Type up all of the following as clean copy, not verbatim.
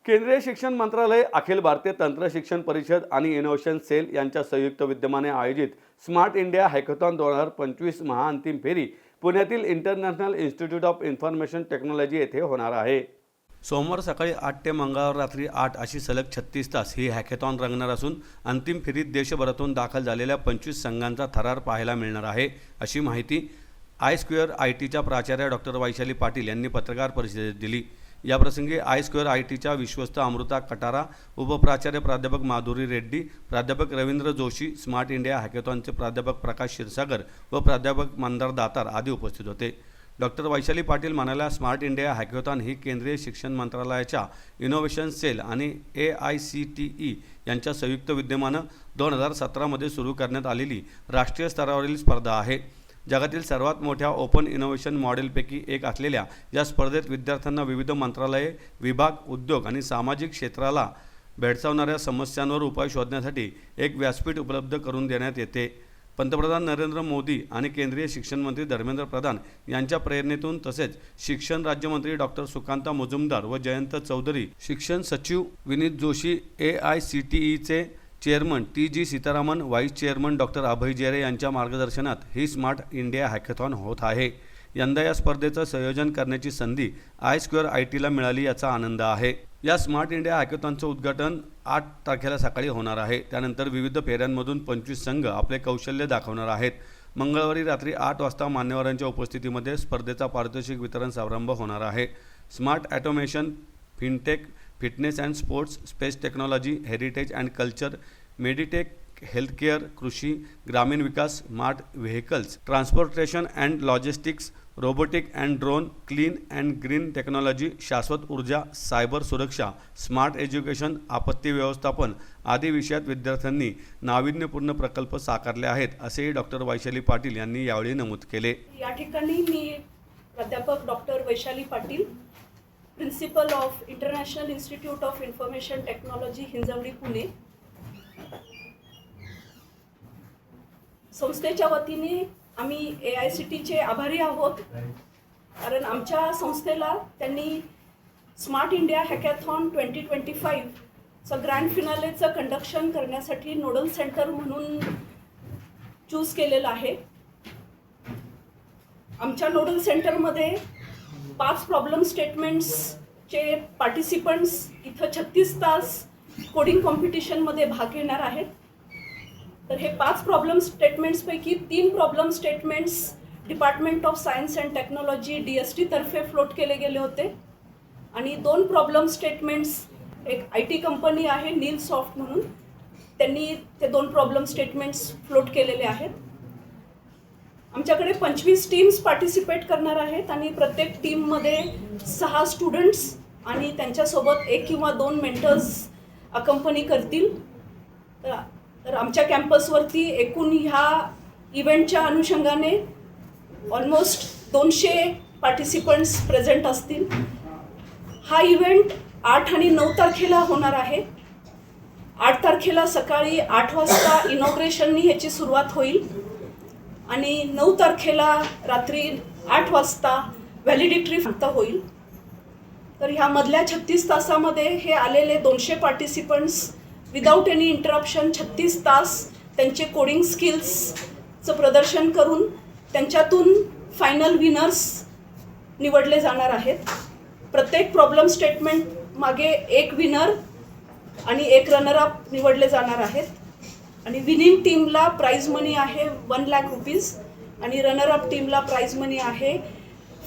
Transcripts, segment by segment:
केंद्रीय शिक्षण मंत्रालय, अखिल भारतीय तंत्र शिक्षण परिषद आणि इनोव्हेशन सेल यांच्या संयुक्त विद्यमाने आयोजित स्मार्ट इंडिया हॅकेथॉन 2025 महाअंतिम फेरी पुण्यातील international institute of information technology येथे होणार आहे। सोमवार सकाळी 8 ते मंगळवार रात्री 8 अशी सलग 36 तास ही हॅकेथॉन रंगणार असून अंतिम फेरीत देशभरातून दाखल झालेल्या 25 संघांचा थरार पाहायला मिळणार आहे, अशी माहिती I2 IT प्राचार्य डॉक्टर वैशाली पाटील यांनी पत्रकार परिषदेत दिली। याप्रसंगी I2 ITच्या विश्वस्त अमृता कटारा, उपप्राचार्य प्राध्यापक माधुरी रेड्डी, प्राध्यापक रवींद्र जोशी, स्मार्ट इंडिया हॅकेथॉनचे प्राध्यापक प्रकाश क्षीरसागर व प्राध्यापक मंदार दातार आदी उपस्थित होते। डॉक्टर वैशाली पाटील म्हणाल्या, स्मार्ट इंडिया हॅकेथॉन ही केंद्रीय शिक्षण मंत्रालयाच्या इनोव्हेशन सेल आणि AICTE यांच्या संयुक्त विद्यमानं 2017 मध्ये सुरू करण्यात आलेली राष्ट्रीय स्तरावरील स्पर्धा आहे। जगातील सर्वात मोठ्या ओपन इनोव्हेशन मॉडेलपैकी एक असलेल्या या स्पर्धेत विद्यार्थ्यांना विविध मंत्रालये, विभाग, उद्योग आणि सामाजिक क्षेत्राला भेडसावणाऱ्या समस्यांवर उपाय शोधण्यासाठी एक व्यासपीठ उपलब्ध करून देण्यात येते। पंतप्रधान नरेंद्र मोदी आणि केंद्रीय शिक्षण मंत्री धर्मेंद्र प्रधान यांच्या प्रेरणेतून तसेच शिक्षण राज्यमंत्री डॉक्टर सुकांता मुजुमदार व जयंत चौधरी, शिक्षण सचिव विनीत जोशी, AICTEचे chairman TG Sitharaman, vice chairman doctor Abhay Jere यांच्या मार्गदर्शनात ही स्मार्ट इंडिया हॅकेथॉन होत आहे। यंदा या स्पर्धेचं संयोजन करण्याची संधी I2 ITला मिळाली याचा आनंद आहे। या स्मार्ट इंडिया हॅकेथॉनचं उद्घाटन 8 तारखेला सकाळी होणार आहे। त्यानंतर विविध फेऱ्यांमधून 25 संघ आपले कौशल्य दाखवणार आहेत। मंगळवारी रात्री 8 वाजता मान्यवरांच्या उपस्थितीमध्ये स्पर्धेचा पारितोषिक वितरण समारंभ होणार आहे। Smart automation, fintech, fitness and sports, space technology, heritage and culture, meditech, healthcare, कृषी, ग्रामीण विकास, smart vehicles, transportation and logistics, robotic and drone, clean and green technology, शाश्वत ऊर्जा, सायबर सुरक्षा, स्मार्ट एज्युकेशन, आपत्ती व्यवस्थापन आदी विषयात विद्यार्थ्यांनी नाविन्यपूर्ण प्रकल्प साकारले आहेत, असेही डॉक्टर वैशाली पाटील यांनी यावेळी नमूद केले। या ठिकाणी मी प्राध्यापक doctor Vaishali Patil, principal of international institute of information technology, Hinjawadi, Pune, संस्थेच्या वतीने आम्ही AICTEचे आभारी आहोत, कारण आमच्या संस्थेला त्यांनी स्मार्ट इंडिया हॅकेथॉन 2025चं ग्रँड फिनालेचं कंडक्शन करण्यासाठी नोडल सेंटर म्हणून चूज केलेलं आहे। आमच्या नोडल सेंटरमध्ये 5 प्रॉब्लेम स्टेटमेंट्सचे पार्टिसिपंट्स इथं 36 तास कोडिंग कॉम्पिटिशनमध्ये भाग घेणार आहेत। तर हे 5 प्रॉब्लेम स्टेटमेंट्सपैकी 3 problem statements department of science and technology DST तर्फे फ्लोट केले गेले होते आणि 2 प्रॉब्लेम स्टेटमेंट्स एक IT कंपनी आहे नील सॉफ्ट म्हणून, त्यांनी ते 2 प्रॉब्लेम स्टेटमेंट्स फ्लोट केलेले आहेत। आमच्याकडे 25 टीम्स पार्टिसिपेट करणार आहेत आणि प्रत्येक टीममध्ये 6 स्टुडंट्स आणि त्यांच्यासोबत 1 किंवा 2 मेंटर्स अकंपनी करतील। तर आमच्या कॅम्पसवरती एकूण ह्या इव्हेंटच्या अनुषंगाने ऑलमोस्ट 200 पार्टिसिपंट्स प्रेझेंट असतील। हा इव्हेंट 8 आणि 9 तारखेला होणार आहे। 8 तारखेला सकाळी 8 वाजता इनॉग्रेशननी ह्याची सुरुवात होईल आणि 9 तारखेला रात्री 8 वाजता व्हॅलिडिटी होईल। तर ह्या मधल्या 36 तासामध्ये हे आलेले 200 पार्टिसिपंट्स विदाऊट एनी इंटरप्शन 36 तास त्यांचे कोडिंग स्किल्सचं प्रदर्शन करून त्यांच्यातून फायनल विनर्स निवडले जाणार आहेत। प्रत्येक प्रॉब्लेम स्टेटमेंट मागे 1 विनर आणि 1 रनरअप निवडले जाणार आहेत आणि विनिंग टीमला प्राइज मनी आहे 1 लाख रुपीज आणि रनरअप टीमला प्राइज मनी आहे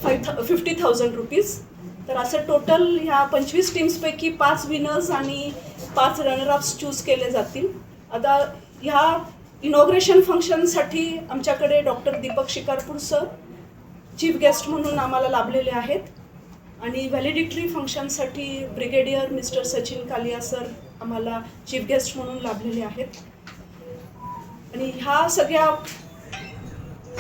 50,000 रुपीज। तर असं टोटल ह्या 25 टीम्सपैकी 5 विनर्स आणि 5 रनरअप्स चूज केले जातील। आता ह्या इनॉग्रेशन फंक्शनसाठी आमच्याकडे doctor Deepak Shikarpur sir chief guest म्हणून आम्हाला लाभलेले आहेत आणि व्हॅलिडिटरी फंक्शनसाठी brigadier mister Sachin Kalia sir आम्हाला चीफ गेस्ट म्हणून लाभलेले आहेत। आणि ह्या सगळ्या